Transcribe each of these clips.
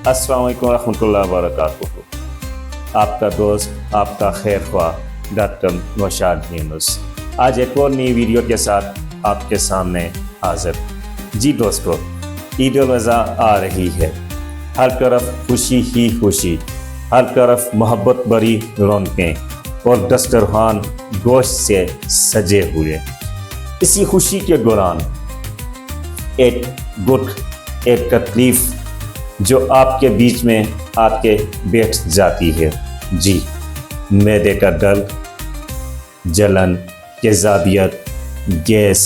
अस्सलाम वालेकुम रहमतुल्लाहि व बरकातुहू। आपका दोस्त, आपका खैर ख्वाह डॉक्टर नौशाद यूनुस आज एक और नई वीडियो के साथ आपके सामने हाजिर। जी दोस्तों, ईद उल अज़हा आ रही है। हर तरफ खुशी ही खुशी, हर तरफ मोहब्बत भरी रौनकें और दस्तरखान गोश्त से सजे हुए। इसी खुशी के दौरान एक तकलीफ जो आपके बीच में आके बैठ जाती है। जी, मैदे का दर्द, जलन, तेज़ाबियत, गैस।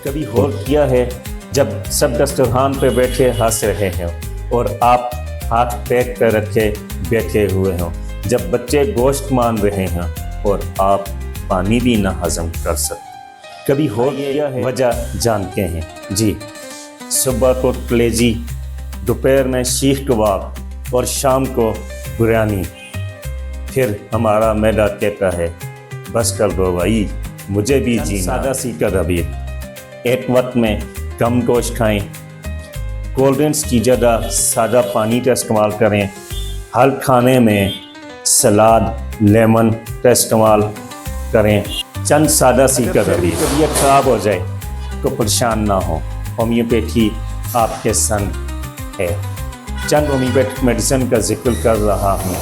कभी हो किया है जब सब दस्तरखान पे बैठे हंस रहे हैं और आप हाथ पैक कर रखे बैठे हुए हों, जब बच्चे गोश्त मान रहे हैं और आप पानी भी ना हजम कर सकते। कभी हो गया है, वजह जानते हैं। जी, सुबह को कलेजी, दोपहर में शीख कबाब और शाम को बिरयानी। फिर हमारा मैदा कहता है बस कर दो भाई, मुझे भी जीना। सादा सीखा तबीयत, एक वक्त में कम गोश्त खाएं, कोल्ड ड्रिंक्स की जगह सादा पानी का इस्तेमाल करें, हर खाने में सलाद, लेमन का इस्तेमाल करें। चंद सादा सीखा तबीयत ख़राब हो जाए तो परेशान ना हो, होम्योपैथी आपके संग है। चंद होम्योपैथिक मेडिसिन का जिक्र कर रहा हूँ।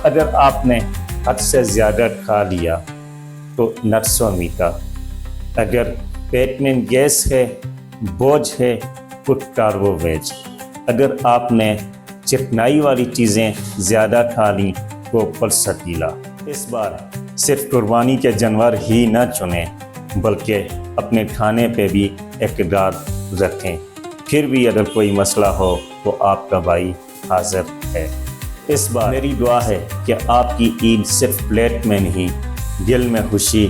अगर आपने हद से ज़्यादा खा लिया तो नट्स और मीठा, अगर पेट में गैस है, बोझ है, तो कार्बोवेज, अगर आपने चिकनाई वाली चीज़ें ज़्यादा खा ली तो पलसतीला। इस बार सिर्फ कुर्बानी के जानवर ही न चुनें बल्कि अपने खाने पे भी इक़्तिदार रखें। फिर भी अगर कोई मसला हो तो आपका भाई हाज़िर है। इस बार मेरी दुआ है कि आपकी ईद सिर्फ प्लेट में नहीं, दिल में खुशी,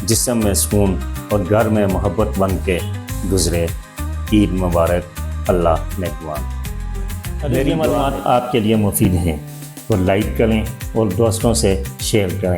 जिस्म में सुकून और घर में मोहब्बत बन के गुज़रे। ईद मुबारक, अल्लाह नेकवान। मेरी मालूमात आपके लिए मुफीद हैं तो लाइक करें और दोस्तों से शेयर करें।